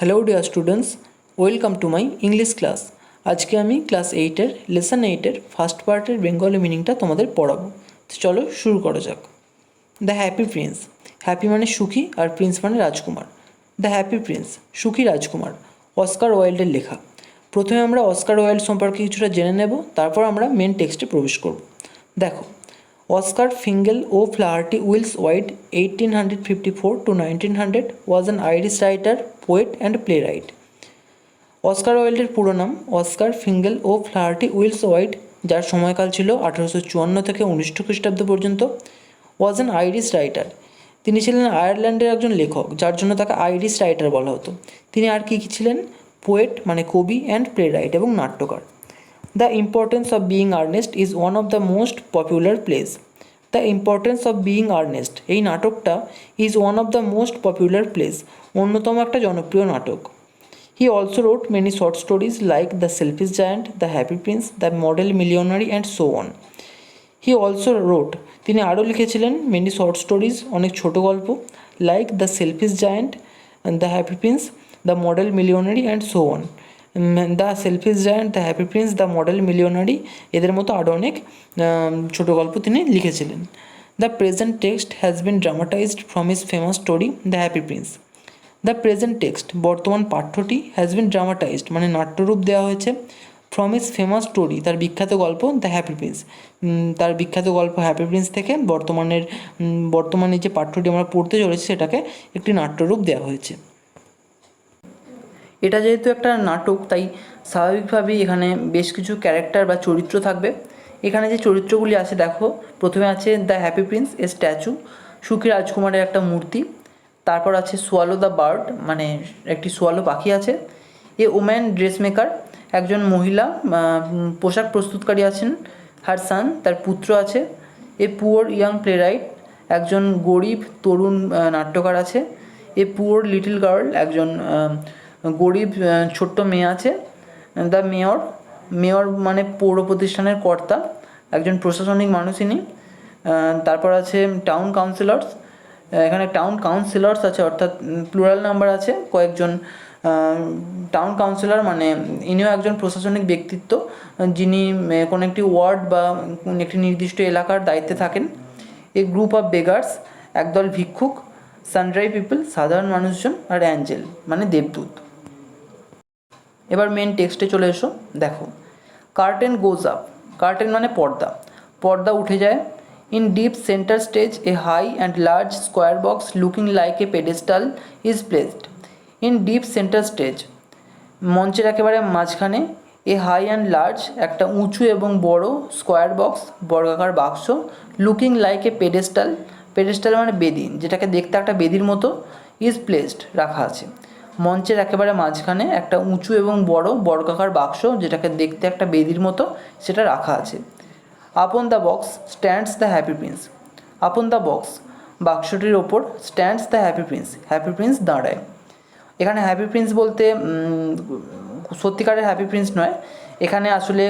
Hello dear students, welcome to my English class. আজকে আমি class 8-এর lesson 8-এর first পার্টের Bengali মিনিংটা তোমাদের পড়াবো। তো চলো শুরু করা যাক। The happy prince. হ্যাপি মানে সুখী আর প্রিন্স মানে রাজকুমার। দ্য হ্যাপি প্রিন্স, সুখী রাজকুমার, অস্কার ওয়াইল্ডের লেখা। প্রথমে আমরা অস্কার ওয়াইল্ড সম্পর্কে কিছুটা জেনে নেব, তারপর আমরা মেন টেক্সটে প্রবেশ করব। দেখো, Oscar Fingal O'Flaherty Wills White (1854 to 1900) was an Irish writer, poet and playwright. Oscar ওয়াইল্ডের পুরো নাম Oscar Fingal O Flahertie Wills Wilde, যার সময়কাল ছিল 1854 থেকে 1900 খ্রিস্টাব্দ পর্যন্ত। ওয়াজ অ্যান আইরিশ রাইটার, তিনি ছিলেন আয়ারল্যান্ডের একজন লেখক, যার জন্য তাকে আইরিশ রাইটার বলা হতো। তিনি আর কী ছিলেন? পোয়েট মানে কবি অ্যান্ড প্লে রাইট এবং নাট্যকার। The importance of being Earnest is one of the most popular plays. The importance of being Earnest, এই নাটকটা is one of the most popular plays, অন্যতম একটা জনপ্রিয় নাটক। He also wrote many short stories like The Selfish Giant, The Happy Prince, The Model Millionaire and so on. He also wrote, তিনি আরও লিখেছিলেন many short stories, অনেক ছোট গল্প, like the selfish giant, the happy prince, the model millionaire and so on. The selfish giant, the happy prince, the model millionaire, এদের মতো আরও অনেক ছোট গল্প তিনি লিখেছিলেন। The present text has been dramatized from his famous story the happy prince. The present text, বর্তমান পাঠ্যটি, হ্যাজ বিন ড্রামাটাইজড মানে নাট্যরূপ দেওয়া হয়েছে, ফ্রম হিজ ফেমাস স্টোরি, তার বিখ্যাত গল্প দ্য হ্যাপি প্রিন্স, তার বিখ্যাত গল্প হ্যাপি প্রিন্স থেকে বর্তমানে যে পাঠ্যটি আমরা পড়তে চলেছি সেটাকে একটি নাট্যরূপ দেওয়া হয়েছে। এটা যেহেতু একটা নাটক, তাই স্বাভাবিকভাবেই এখানে বেশ কিছু ক্যারেক্টার বা চরিত্র থাকবে। এখানে যে চরিত্রগুলি আছে দেখো, প্রথমে আছে the happy Prince, a statue, সুখী রাজকুমারের একটা মূর্তি। তারপর আছে সোয়ালো দ্য বার্ড, মানে একটি সোয়ালো পাখি আছে। এ ওম্যান ড্রেস মেকার, একজন মহিলা পোশাক প্রস্তুতকারী আছেন। হার সান, তার পুত্র আছে। এ পুওর ইয়াং প্লেরাইট, একজন গরিব তরুণ নাট্যকার আছে। এ পুওর লিটল গার্ল, একজন গরিব ছোট্ট মেয়ে আছে। দ্য মেয়র, মেয়র মানে পৌর প্রতিষ্ঠানের কর্তা, একজন প্রশাসনিক মানুষ ইনি। তারপর আছে টাউন কাউন্সিলর্স, এখানে টাউন কাউন্সিলর্স আছে, অর্থাৎ প্লুরাল নাম্বার আছে কয়েকজন। টাউন কাউন্সিলর মানে ইনিও একজন প্রশাসনিক ব্যক্তিত্ব, যিনি কোনো একটি ওয়ার্ড বা একটি নির্দিষ্ট এলাকার দায়িত্বে থাকেন। এ গ্রুপ অফ বেগার্স, একদল ভিক্ষুক। সানড্রাই পিপল, সাধারণ মানুষজন। আর অ্যাঞ্জেল মানে দেবদূত। এবার মেন টেক্সটে চলে এসো। দেখো, কার্টেন গোজ আপ, কার্টেন মানে পর্দা, পর্দা উঠে যায়। In deep centre stage a high and large square box looking like a pedestal is placed. In deep centre stage, মঞ্চের একেবারে মাঝখানে, এ হাই অ্যান্ড লার্জ, একটা উঁচু এবং বড় স্কোয়ার বক্স, বর্গাকার বাক্স, looking like a pedestal, pedestal মানে বেদি, যেটাকে দেখতে একটা বেদির মতো, ইজ প্লেসড রাখা আছে। মঞ্চের একেবারে মাঝখানে একটা উঁচু এবং বড় বর্গাকার বাক্স, যেটাকে দেখতে একটা বেদির মতো, সেটা রাখা আছে। Upon the box stands the happy prince. Upon the box, বাক্সটির ওপর, stands the happy prince, happy prince দাঁড়ায়। এখানে হ্যাপি প্রিন্স বলতে সত্যিকারের হ্যাপি প্রিন্স নয়, এখানে আসলে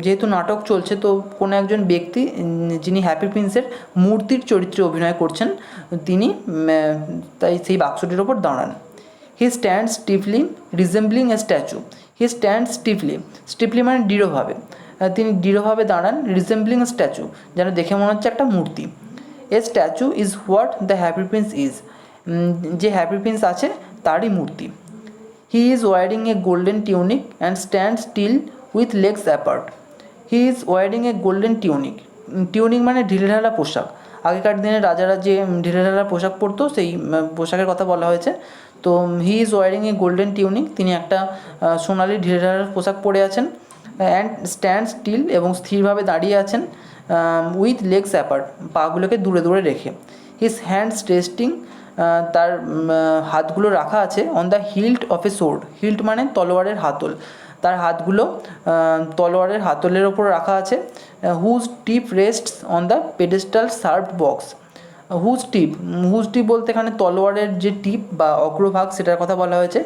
যেহেতু নাটক চলছে, তো কোনো একজন ব্যক্তি যিনি হ্যাপি প্রিন্সের মূর্তির চরিত্রে অভিনয় করছেন, তিনি তাই সেই বাক্সটির ওপর দাঁড়ান। He stand stiffly resembling a statue. He stand stiffly, stiffly মানে দৃঢ়ভাবে, তিনি দৃঢ়ভাবে দাঁড়ান। রিজেম্বলিং এ স্ট্যাচু, যেন দেখে মনে হচ্ছে একটা মূর্তি। A statue is what the happy Prince is, যে হ্যাপি প্রিন্স আছে তারই মূর্তি। He is wearing a golden tunic and stand still with legs apart. He is wearing a golden tunic, tunic মানে ঢিলেঢালা পোশাক। আগেকার দিনে রাজারা যে ঢিলেঢালা পোশাক পরতো, সেই পোশাকের কথা বলা হয়েছে। তো হি is wearing a golden tunic, তিনি একটা সোনালি ঢিলেঢালা পোশাক পরে আছেন। অ্যান্ড স্ট্যান্ড স্টিল, এবং স্থিরভাবে দাঁড়িয়ে আছেন। উইথ লেগস অ্যাপার্ট, পাগুলোকে দূরে দূরে রেখে। হিজ হ্যান্ডস রেস্টিং, তার হাতগুলো রাখা আছে on the hilt of a sword. Hilt মানে তলোয়ারের হাতল, তার হাতগুলো তলোয়ারের হাতলের ওপর রাখা আছে। Whose tip rests on the pedestal served box. Whose tip, whose tip বলতে এখানে তলোয়ারের যে টিপ বা অগ্রভাগ, সেটার কথা বলা হয়েছে।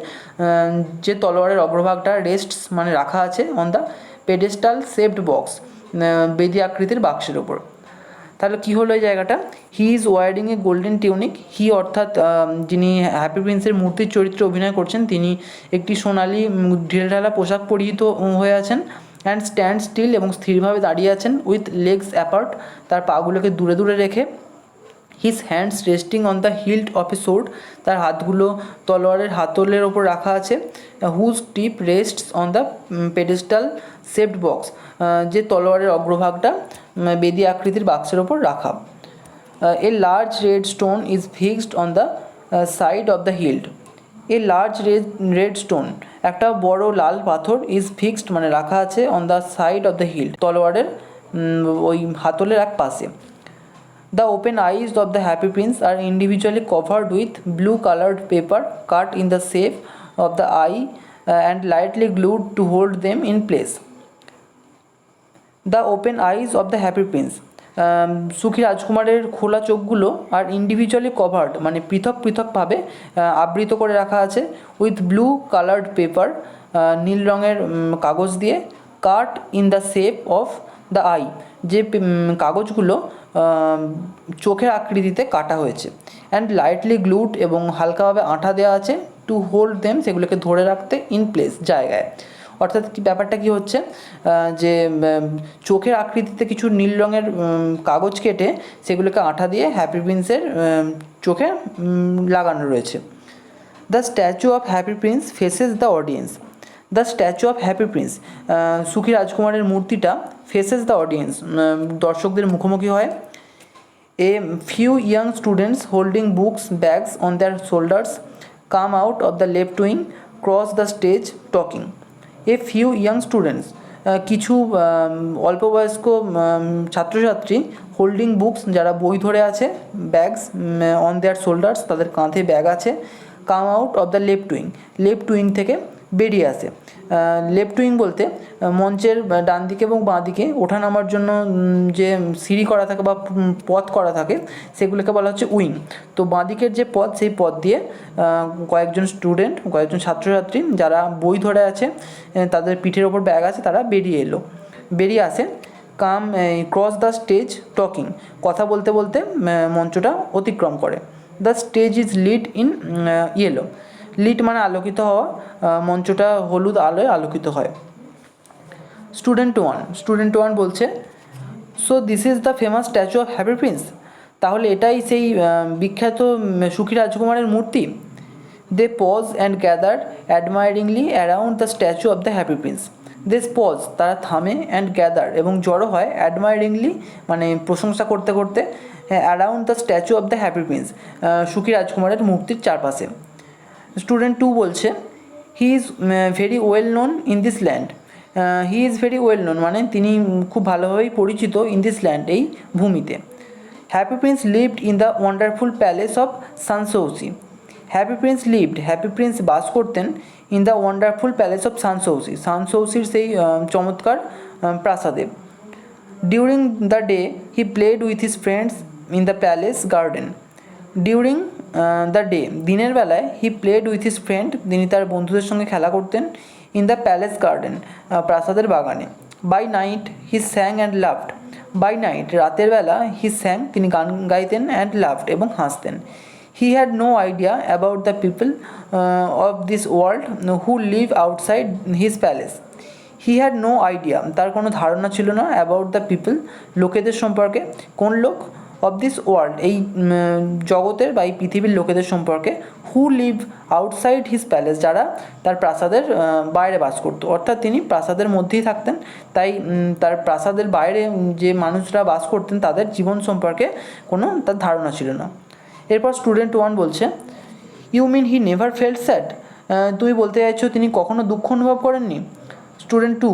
যে তলোয়ারের অগ্রভাগটা রেস্টস মানে রাখা আছে on the pedestal shaped box, বেদি আকৃতির বাক্সের ওপর। তাহলে কী হলো এই জায়গাটা, he is wearing a golden tunic, he অর্থাৎ যিনি হ্যাপি প্রিন্সের মূর্তির চরিত্রে অভিনয় করছেন তিনি একটি সোনালি ঢিলঢালা পোশাক পরিহিত হয়ে আছেন। অ্যান্ড স্ট্যান্ড স্টিল, এবং স্থিরভাবে দাঁড়িয়ে আছেন। উইথ লেগস অ্যাপার্ট, তার পাগুলোকে দূরে দূরে রেখে। His hands resting on the hilt of a sword, তার হাতগুলো তলোয়ারের হাতলের ওপর রাখা আছে। Whose tip rests on the pedestal shaped box, যে তলোয়ারের অগ্রভাগটা বেদি আকৃতির বাক্সের ওপর রাখা। A large red stone is fixed on the side of the hilt. A large red stone, একটা বড় লাল পাথর, ইজ ফিক্সড মানে রাখা আছে, on the side of the hilt, তলোয়ারের ওই হাতলের এক পাশে। The open eyes of the happy prince are individually covered with blue colored paper cut in the shape of the eye and lightly glued to hold them in place. The open eyes of the happy prince, সুখী রাজকুমারের খোলা চোখগুলো আর individually covered মানে পৃথক পৃথকভাবে আবৃত করে রাখা আছে। উইথ ব্লু কালার্ড পেপার, নীল রঙের কাগজ দিয়ে। কাট in the shape of the I, যে কাগজগুলো চোখের আকৃতিতে কাটা হয়েছে। অ্যান্ড লাইটলি গ্লুড, এবং হালকাভাবে আঠা দেওয়া আছে। টু হোল্ড দেম, সেগুলোকে ধরে রাখতে, ইন প্লেস, জায়গায়। অর্থাৎ কি ব্যাপারটা কি হচ্ছে, যে চোখের আকৃতিতে কিছু নীল রঙের কাগজ কেটে সেগুলোকে আঠা দিয়ে হ্যাপি প্রিন্সের চোখে লাগানো রয়েছে। The statue of happy Prince faces the audience. The statue of happy Prince, সুখী রাজকুমারের মূর্তিটা ফেসেস দ্য অডিয়েন্স, দর্শকদের মুখোমুখি হয়। A few young students holding books bags on their shoulders come out of the left wing, cross the stage talking. A few young students, কিছু অল্পবয়স্ক ছাত্রছাত্রী, holding books, যারা বই ধরে আছে, ব্যাগস অন দেয়ার শোল্ডার্স, তাদের কাঁধে ব্যাগ আছে। Come out of the left wing, left wing থেকে বেরিয়ে আসে। লেফট উইং বলতে মঞ্চের ডান দিকে এবং বাঁ দিকে ওঠা নামার জন্য যে সিঁড়ি করা থাকে বা পথ করা থাকে সেগুলোকে বলা হচ্ছে উইং। তো বাঁ দিকের যে পথ, সেই পথ দিয়ে কয়েকজন স্টুডেন্ট, কয়েকজন ছাত্রছাত্রী যারা বই ধরে আছে, তাদের পিঠের ওপর ব্যাগ আছে, তারা বেরিয়ে আসে। Come cross the stage talking, কথা বলতে বলতে মঞ্চটা অতিক্রম করে। The stage is lit in yellow, lit মানে আলোকিত হওয়া, মঞ্চটা হলুদ আলোয় আলোকিত হয়। স্টুডেন্ট ওয়ান বলছে, so this is the famous statue of happy prince, তাহলে এটাই সেই বিখ্যাত সুখী রাজকুমারের মূর্তি। They pause and gather admiringly around the statue of the happy prince. This pause, তারা থামে, অ্যান্ড গ্যাদার, এবং জড়ো হয়, অ্যাডমায়ারিংলি মানে প্রশংসা করতে করতে, around the statue of the happy Prince, সুখী রাজকুমারের মূর্তির চারপাশে। স্টুডেন্ট টু বলছে, he is very well known in this land. He is very well known মানে তিনি খুব ভালোভাবেই পরিচিত, ইন দিস ল্যান্ড, এই ভূমিতে। Happy prince lived in the wonderful palace of Sans Souci. Happy prince বাস করতেন in the wonderful palace of সানসৌসির সেই চমৎকার প্রাসাদে। During the day he played with his friends in the palace garden. During the day, দিনের বেলায়, he played with his friend, তিনি তার বন্ধুদের সঙ্গে খেলা করতেন, ইন দ্য প্যালেস গার্ডেন, প্রাসাদের বাগানে। By night he sang and loved. By night, রাতের বেলা, হি স্যাং, তিনি গান গাইতেন, অ্যান্ড লাভড, এবং হাসতেন। He had no idea about the people of this world who live outside his palace. He had no idea, তার কোনো ধারণা ছিল না, অ্যাবাউট দ্য পিপল, লোকেদের সম্পর্কে। কোন লোক? অফ দিস ওয়ার্ল্ড, এই জগতের বা এই পৃথিবীর লোকেদের সম্পর্কে। হু লিভ আউটসাইড হিজ প্যালেস, যারা তার প্রাসাদের বাইরে বাস করতো, অর্থাৎ তিনি প্রাসাদের মধ্যেই থাকতেন, তাই তার প্রাসাদের বাইরে যে মানুষরা বাস করতেন তাদের জীবন সম্পর্কে কোনো তার ধারণা ছিল না। এরপর স্টুডেন্ট ওয়ান বলছে, you mean he never felt sad. তুমি বলতে চাইছো তিনি কখনো দুঃখ অনুভব করেননি? Student two,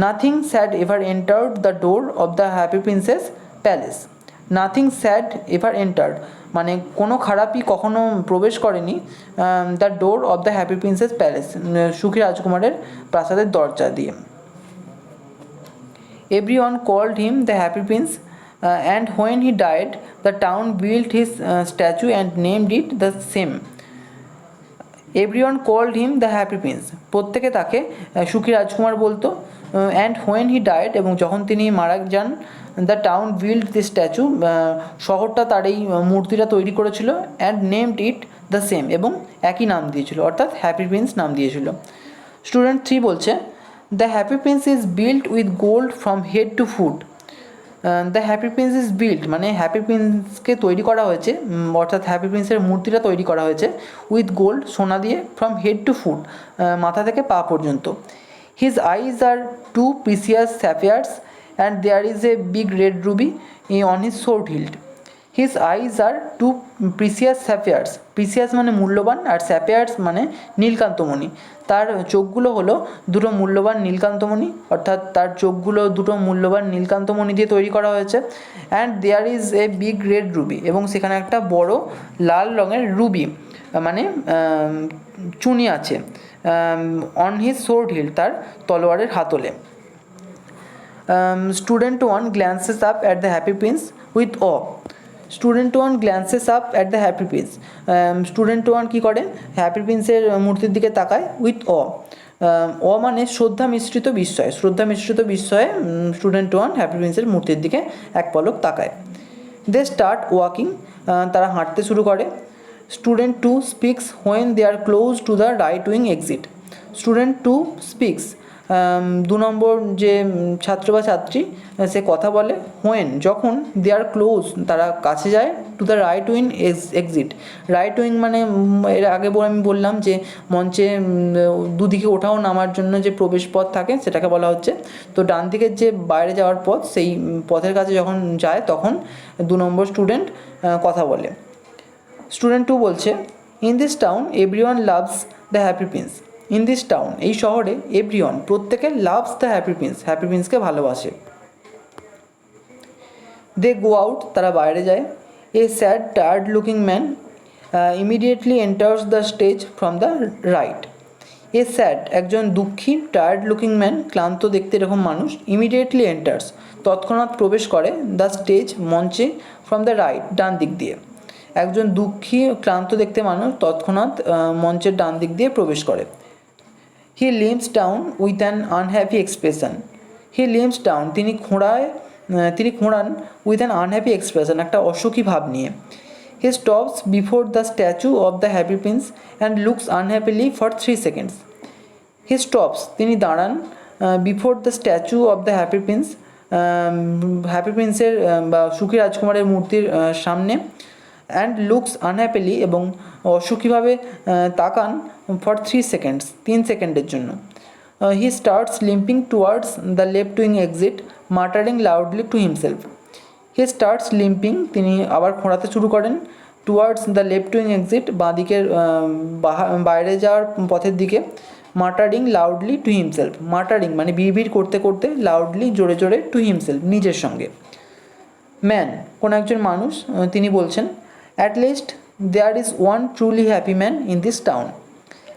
nothing sad ever entered the door of the happy Prince's palace. Nothing sad ever entered মানে কোনো খারাপই কখনো প্রবেশ করেনি the door of the happy Prince's palace, সুখী রাজকুমারের প্রাসাদের দরজা দিয়ে। Everyone called him the happy Prince and when he died the town built his statue and named it the same. Everyone called him the happy Prince, প্রত্যেকে তাকে সুখী রাজকুমার বলতো। And when he died, এবং যখন তিনি মারা যান, the town build the statue, শহরটা তার এই মূর্তিটা তৈরি করেছিল। And named it the same, এবং একই নাম দিয়েছিল, অর্থাৎ হ্যাপি প্রিন্স নাম দিয়েছিল। স্টুডেন্ট 3 বলছে, the happy Prince is build with gold from head to foot. The happy Prince is build মানে হ্যাপি প্রিন্সকে তৈরি করা হয়েছে, অর্থাৎ হ্যাপি প্রিন্সের মূর্তিটা তৈরি করা হয়েছে উইথ গোল্ড, সোনা দিয়ে, ফ্রম হেড টু ফুট, মাথা থেকে পা পর্যন্ত। His eyes are two precious sapphires and there is a big red ruby on his sword hilt. His eyes are two precious sapphires, precious মানে মূল্যবান, আর স্যাফিয়ার্স মানে নীলকান্তমণি। তার চোখগুলো হলো দুটো মূল্যবান নীলকান্তমণি, অর্থাৎ তার চোখগুলো দুটো মূল্যবান নীলকান্তমণি দিয়ে তৈরি করা হয়েছে। And there is a big red ruby, এবং সেখানে একটা বড় লাল রঙের রুবি মানে চুনি আছে। অন হিজ সোর্ড হিল, তার তলোয়ারের হাতলে। Student 1 glances up at the happy prince with awe. Student 1 glances up at the happy prince, student 1 কী করে, হ্যাপি প্রিন্সের মূর্তির দিকে তাকায় উইথ অ। অ মানে শ্রদ্ধা মিশ্রিত বিস্ময়, শ্রদ্ধা মিশ্রিত বিস্ময়ে স্টুডেন্ট 1 হ্যাপি প্রিন্সের মূর্তির দিকে এক পলক তাকায়। দে স্টার্ট ওয়াকিং, তারা হাঁটতে শুরু করে। Student 2 speaks when they are close to the right wing exit. Student 2 speaks, 2 number যে ছাত্র বা ছাত্রী, সে কথা বলে। হোয়েন যখন, দে আর ক্লোজ তারা কাছে যায়, two the right wing exit. Right wing মানে এর আগে আমি বললাম যে মঞ্চে দুদিকে ওঠা ও নামার জন্য যে প্রবেশ পথ থাকে সেটাকে বলা হচ্ছে। তো ডান দিকের যে বাইরে যাওয়ার পথ, সেই পথের কাছে যখন যায় তখন 2 নম্বর স্টুডেন্ট কথা বলে। স্টুডেন্ট 2 বলছে, in this town everyone loves the happy prince. In this town এই শহরে, এভরিওয়ান প্রত্যেকে, loves the happy prince happy প্রিন্সকে ভালোবাসে। দে গো আউট তারা বাইরে যায়। A sad tired looking man immediately enters the stage from the right. A sad একজন দুঃখী, টায়ার্ড লুকিং ম্যান ক্লান্ত দেখতে এরকম মানুষ, ইমিডিয়েটলি এন্টার্স তৎক্ষণাৎ প্রবেশ করে, দ্য স্টেজ মঞ্চে, ফ্রম দ্য রাইট ডান দিক দিয়ে। একজন দুঃখী ক্লান্ত দেখতে মানুষ তৎক্ষণাৎ মঞ্চের ডান দিক দিয়ে প্রবেশ করে। He limps down with an unhappy expression. He limps down তিনি খোঁড়ান উইথ অ্যান আনহ্যাপি এক্সপ্রেশন একটা অসুখী ভাব নিয়ে। He stops before the statue of the happy Prince and looks unhappily for 3 seconds. He stops তিনি দাঁড়ান, before the statue of the happy prince happy প্রিন্সের বা সুখী রাজকুমারের মূর্তির সামনে। অ্যান্ড লুকস আনহ্যাপিলি এবং অসুখীভাবে তাকান, ফর 3 সেকেন্ডস 3 সেকেন্ডের জন্য। He starts limping towards the left wing exit muttering loudly to himself. He starts limping তিনি আবার খোঁড়াতে শুরু করেন, towards the left wing exit বাঁ দিকের বাইরে যাওয়ার পথের দিকে। Muttering loudly to himself, muttering মানে বিড়বিড় করতে করতে, লাউডলি জোরে জোরে, টু হিমসেলফ নিজের সঙ্গে। ম্যান কোন একজন মানুষ, তিনি বলছেন, at least there is one truly happy man in this town.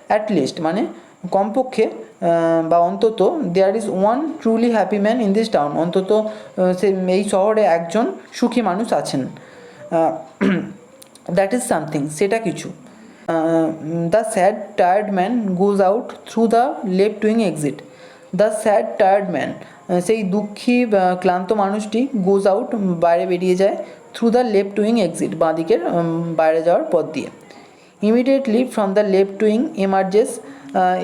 At least মানে কমপক্ষে বা অন্তত, there is one truly happy man in this town, অন্তত সে এই শহরে একজন সুখী মানুষ আছেন। দ্যাট ইজ সামথিং সেটা কিছু। The sad tired man goes out through the left wing exit. The sad tired man সেই দুঃখী ক্লান্ত মানুষটি, গোজ আউট বাইরে বেরিয়ে যায়, through the left wing exit বাঁ দিকের বাইরে যাওয়ার পথ দিয়ে। Immediately from the left wing emerges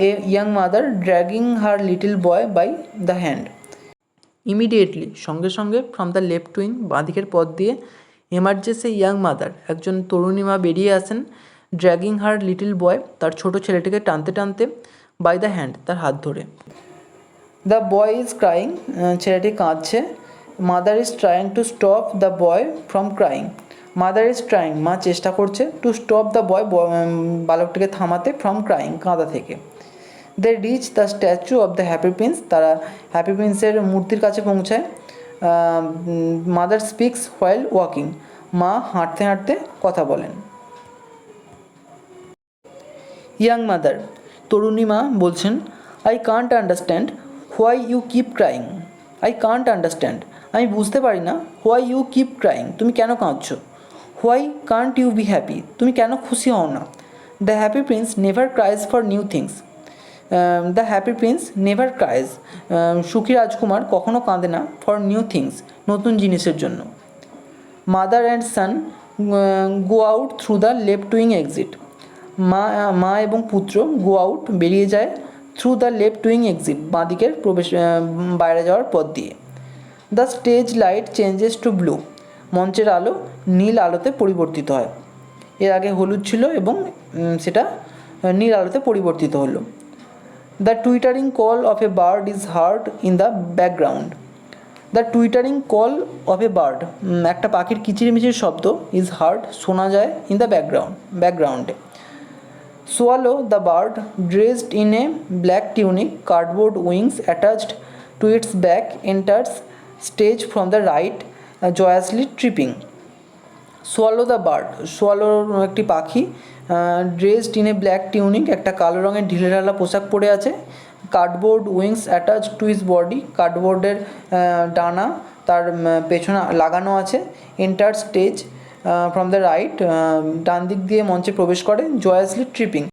a young mother dragging her little boy by the hand. Immediately সঙ্গে সঙ্গে, ফ্রম দ্য লেফট উইং বাঁ দিকের পথ দিয়ে, এমার্জেস এ ইয়াং মাদার একজন তরুণী মা বেরিয়ে আসেন, ড্র্যাগিং হার লিটল বয় তার ছোট ছেলেটিকে টানতে টানতে, বাই দ্য হ্যান্ড তার হাত ধরে। দ্য বয় ইজ ক্রাইং ছেলেটি কাঁদছে। Mother is trying to stop the boy from crying. Mother is trying মা চেষ্টা করছে, টু স্টপ দ্য বয় বালকটিকে থামাতে, ফ্রম ক্রাইং কাঁদা থেকে। They reach the statue of the happy prince তারা হ্যাপি প্রিন্সের মূর্তির কাছে পৌঁছায়। মাদার স্পিক্স হোয়াইল ওয়াকিং মা হাঁটতে হাঁটতে কথা বলেন। ইয়াং মাদার তরুণী মা বলছেন, I can't understand why you keep crying. I can't understand আমি বুঝতে পারি না, হোয়াই ইউ কিপ ক্রাইং তুমি কেন কাঁদছো। Why can't you be happy তুমি কেন খুশি হও না। The happy prince never cries for new things. The happy prince never cries, সুখী রাজকুমার কখনো কাঁদে না ফর নিউ থিংস, নতুন জিনিসের জন্য। Mother and son go out through the left wing exit. মা এবং পুত্র গো আউট বেরিয়ে যায় through the left wing exit, বাঁদিকের বাইরে যাওয়ার পথ দিয়ে। The stage light changes to blue, মঞ্চের আলো নীল আলোতে পরিবর্তিত হয়। এর আগে হলুদ ছিল এবং সেটা নীল আলোতে পরিবর্তিত হলো। The twittering call of a bird is heard in the background. The twittering call of a bird, একটা পাখির কিচিরমিচির শব্দ, ইজ হার্ড শোনা যায় ইন দ্য ব্যাকগ্রাউন্ডে। Swallow the bird dressed in a black tunic, cardboard wings attached to its back, enters stage from the right, joyously tripping. Swallow the bird, swallow একটি পাখি, dressed in a black tunic, একটা কালো রঙের ঢিলেঢালা পোশাক পরে আছে। Cardboard wings attach to his body, কার্ডবোর্ডের ডানা তার পেছনে লাগানো আছে। Enter stage from the right, ডান দিক দিয়ে মঞ্চে প্রবেশ করে। জয়াসলি ট্রিপিং,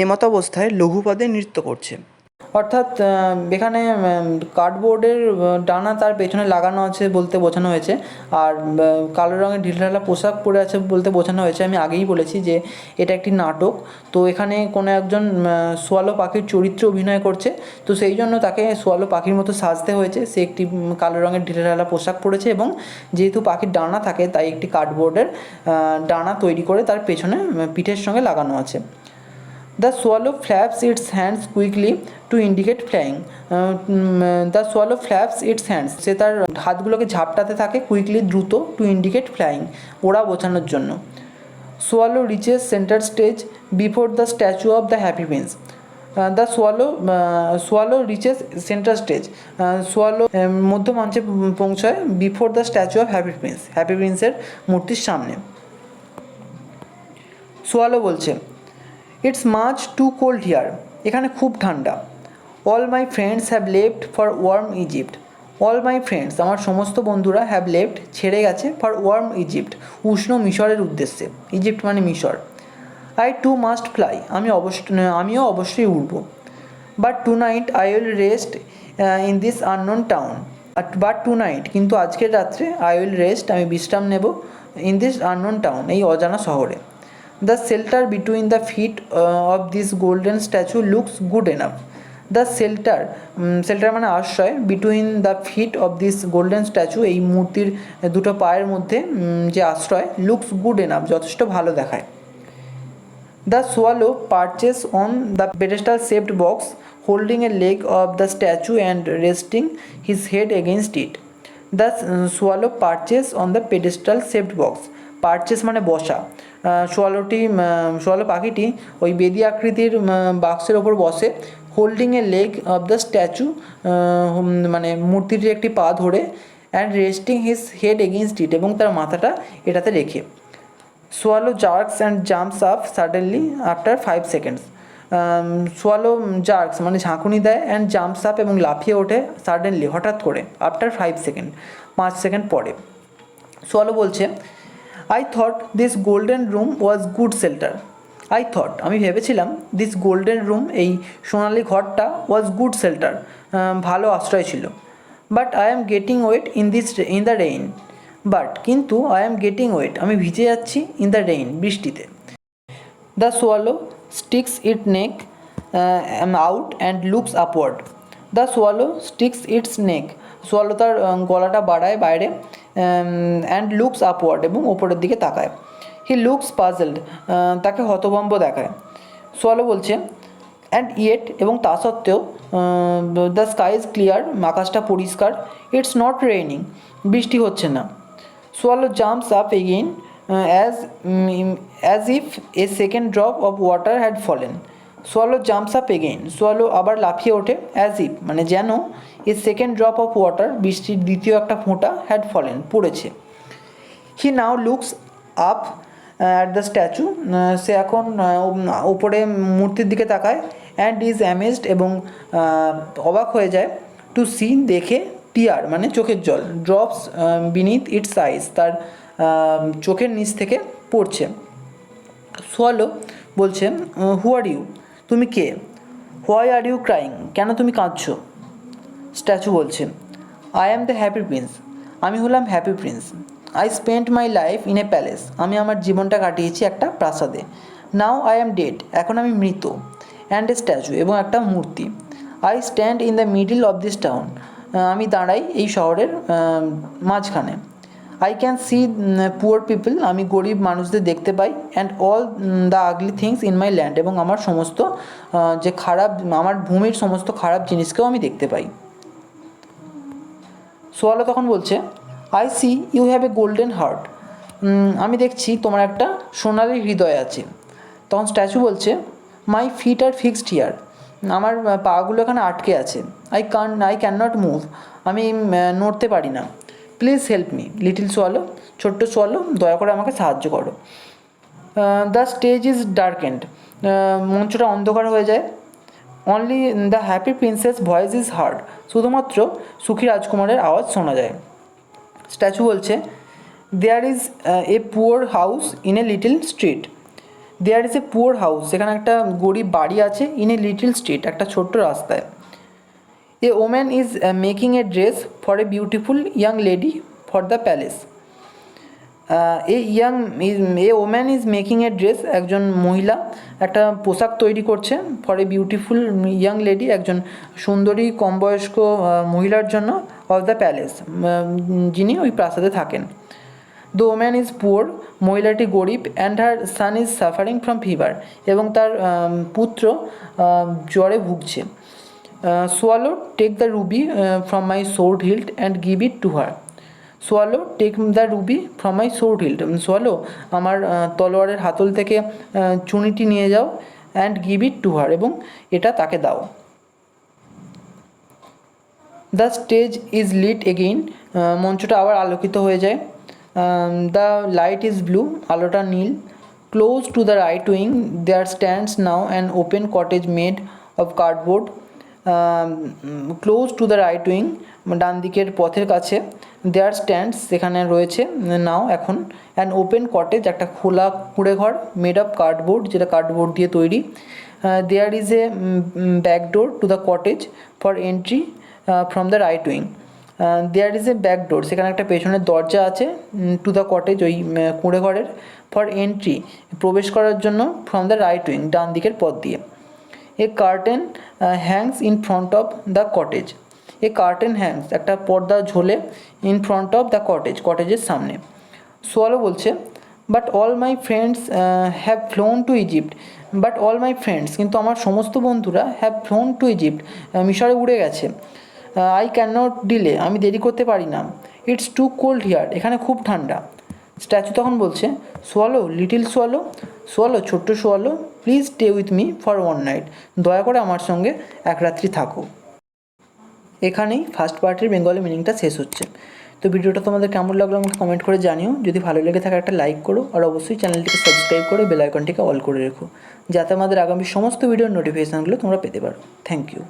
এমত অবস্থায় লঘুপদে নৃত্য করছে। অর্থাৎ এখানে কার্ডবোর্ডের ডানা তার পেছনে লাগানো আছে বলতে বোঝানো হয়েছে, আর কালো রঙের ঢিলঢালা পোশাক পরে আছে বলতে বোঝানো হয়েছে। আমি আগেই বলেছি যে এটা একটি নাটক, তো এখানে কোনো একজন সোয়ালো পাখির চরিত্রে অভিনয় করছে, তো সেই জন্য তাকে সোয়ালো পাখির মতো সাজতে হয়েছে। সে একটি কালো রঙের ঢিলঢালা পোশাক পরেছে এবং যেহেতু পাখির ডানা থাকে তাই একটি কার্ডবোর্ডের ডানা তৈরি করে তার পেছনে পিঠের সঙ্গে লাগানো আছে। The swallow flaps its hands quickly to indicate flying. The swallow flaps its hands, সে তার হাতগুলোকে ঝাপটাতে থাকে কুইকলি দ্রুত, টু ইন্ডিকেট ফ্লাইং, ওড়া বোঝানোর জন্য। Swallow reaches centre stage before the statue of the happy prince. The swallow reaches centre stage, swallow মধ্য মঞ্চে পৌঁছায় before the statue of happy prince, happy প্রিন্সের মূর্তির সামনে। সোয়ালো বলছে, it's much too cold here, এখানে খুব ঠান্ডা। All my friends have left for warm Egypt. All my friends, আমার সমস্ত বন্ধুরা, হ্যাভ লেফট ছেড়ে গেছে, ফর ওয়ার্ম ইজিপ্ট, উষ্ণ মিশরের উদ্দেশ্যে। ইজিপ্ট মানে মিশর। আই টু মাস্ট ফ্লাই, আমিও অবশ্যই উড়ব। But tonight I will rest in this unknown town. But tonight, কিন্তু আজকের রাত্রে, আই উইল রেস্ট, আমি বিশ্রাম নেব, ইন দিস আননোন টাউন, এই অজানা শহরে। The shelter between the feet of this golden statue looks good enough. The shelter, shelter মানে আশ্রয়, between the feet of this golden statue, এই মূর্তির দুটো পায়ের মধ্যে যে আশ্রয়, looks good enough, যথেষ্ট ভালো দেখায়। The swallow perches on the pedestal shaped box, holding a leg of the statue and resting his head against it. The swallow perches on the pedestal shaped box. Purchase মানে বসা। Swallow পাখিটি ওই বেদি আকৃতির বাক্সের ওপর বসে। Holding a leg of the statue, মানে মূর্তিটির একটি পা ধরে। And resting his head against it, এবং তার মাথাটা এটাতে রেখে। Swallow jerks and jumps up suddenly after 5 seconds. Swallow jerks মানে ঝাঁকুনি দেয়, অ্যান্ড জাম্পস আপ এবং লাফিয়ে ওঠে, সাডেনলি হঠাৎ করে, আফটার 5 সেকেন্ড 5 সেকেন্ড পরে। সোয়ালো বলছে, I thought this golden room was good shelter. I thought, আমি ভেবেছিলাম, দিস গোল্ডেন রুম, এই সোনালি ঘরটা, ওয়াজ গুড শেল্টার, ভালো আশ্রয় ছিল। But I am getting wait in the rain. But কিন্তু, আই অ্যাম গেটিং ওয়েট, আমি ভিজে যাচ্ছি, ইন দ্য রেইন, বৃষ্টিতে। The swallow sticks it neck out and looks upward. The swallow sticks it's neck, swallow তার গলাটা বাড়ায় বাইরে, and looks upward, এবং ওপরের দিকে তাকায়। হি লুকস পাজলড, তাকে হতভম্ব দেখায়। সোয়ালো বলছে, অ্যান্ড ইয়েট, এবং তা সত্ত্বেও, দ্য স্কাই ইজ ক্লিয়ার, আকাশটা পরিষ্কার। ইটস নট রেইনিং, বৃষ্টি হচ্ছে না। Swallow jumps up again as if a second drop of water had fallen. Swallow jumps up again, swallow আবার লাফিয়ে ওঠে, অ্যাজ ইফ মানে যেন, a second drop of water, বৃষ্টির দ্বিতীয় একটা ফোঁটা, হ্যাড ফলেন পড়েছে। He now looks up at the statue, সে এখন ওপরে মূর্তির দিকে তাকায়। অ্যান্ড ইজ অ্যামেজড, এবং অবাক হয়ে যায়, টু সি দেখে, টিয়ার মানে চোখের জল, ড্রপস বিনিথ ইটস আইস, তার চোখের নিচ থেকে পড়ছে। সোয়ালো বলছে হু আর ইউ, তুমি কে? হোয়াই আর ইউ ক্রাইং, কেন তুমি কাঁদছো? স্ট্যাচু বলছে I am the happy Prince, আমি হলাম happy Prince. I spent my life in a palace, আমি আমার জীবনটা কাটিয়েছি একটা প্রাসাদে। নাও আই অ্যাম ডেড, এখন আমি মৃত। অ্যান্ড এ স্ট্যাচু, এবং একটা মূর্তি। I stand in the middle of this town, আমি দাঁড়াই এই শহরের মাঝখানে। I can see poor people, আমি গরিব মানুষদের দেখতে পাই। And all the ugly things in my land, এবং আমার সমস্ত যে খারাপ, আমার ভূমির সমস্ত খারাপ জিনিসকেও আমি দেখতে পাই। সোয়ালো তখন বলছে I see you have a golden heart, আমি দেখছি তোমার একটা সোনালি হৃদয় আছে। তখন স্ট্যাচু বলছে my feet are fixed here, আমার পাগুলো এখানে আটকে আছে। আই ক্যান নট মুভ, আমি নড়তে পারি না। Please help me little swallow, ছোট্ট সোয়ালো, দয়া করে আমাকে সাহায্য করো। দ্য স্টেজ ইজ ডার্কেন্ড, মঞ্চটা অন্ধকার হয়ে যায়। Only the happy prince's voice is heard, শুধুমাত্র সুখী রাজকুমারের আওয়াজ শোনা যায়। স্ট্যাচু বলছে there is a poor house in a little street, there is a poor house, সেখানে একটা গরিব বাড়ি আছে। ইন এ লিটল স্ট্রিট, একটা ছোট্ট রাস্তায়। A woman is making A dress for a beautiful young lady for the palace. A woman is making A dress, একজন মহিলা একটা পোশাক তৈরি করছে। For a beautiful young lady, একজন সুন্দরী কম বয়স্ক মহিলার জন্য। অফ দ্য প্যালেস, যিনি ওই প্রাসাদে থাকেন। দ্য ওম্যান ইজ পুয়ার, মহিলাটি গরিব। And her son is suffering from fever, এবং তার পুত্র জ্বরে ভুগছে। Swallow take the ruby from my sword hilt and give it to her. Swallow take the ruby from my sword hilt, swallow আমার তলোয়ারের হাতল থেকে চুনিটি নিয়ে যাও। And give it to her, এবং এটা তাকে দাও। The stage is lit again, মঞ্চটা আবার আলোকিত হয়ে যায়। দ্য লাইট ইজ ব্লু, আলোটা নীল। Close to the right wing there stands now an open cottage made of cardboard. Close to the right wing, ডান দিকের পথের কাছে। দেয়ার স্ট্যান্ডস, সেখানে রয়েছে নাও এখন। অ্যান ওপেন কটেজ, একটা খোলা কুঁড়ে ঘর। মেড অফ কার্ডবোর্ড, যেটা কার্ডবোর্ড দিয়ে তৈরি। There is a back door to the cottage for entry from the right wing. There is a back door, সেখানে একটা পেছনের দরজা আছে। টু দ্য কটেজ, ওই কুঁড়ে ঘরের। ফর এন্ট্রি, প্রবেশ করার জন্য। ফ্রম দ্য রাইট উইং, ডান দিকের পথ দিয়ে। A curtain hangs in front of the cottage, a curtain hangs, একটা পর্দা ঝোলে। In front of the cottage, কটেজের সামনে। সোয়ালো বলছে but all my friends have flown to Egypt, but all my friends, কিন্তু আমার সমস্ত বন্ধুরা। হ্যাভ ফ্লোন টু ইজিপ্ট, মিশরে উড়ে গেছে। আই ক্যান নট ডিলে, আমি দেরি করতে পারি না। ইটস টু কোল্ড হিয়ার, এখানে খুব ঠান্ডা। স্ট্যাচু তখন বলছে সোয়ালো লিটিল সোয়ালো, সোয়ালো ছোট্ট swallow, please stay with me for one night, দয়া করে আমার সঙ্গে এক রাত্রি থাকো। এখানেই ফার্স্ট পার্টের বেঙ্গলি মিনিংটা শেষ হচ্ছে। তো ভিডিওটা তোমাদের কেমন লাগলো আমাকে কমেন্ট করে জানিও। যদি ভালো লেগে থাকে একটা লাইক করো, আর অবশ্যই চ্যানেলটিকে সাবস্ক্রাইব করে বেল আইকনটিকে অল করে রেখো, যাতে আমাদের আগামী সমস্ত ভিডিওর নোটিফিকেশানগুলো তোমরা পেতে পারো। Thank you.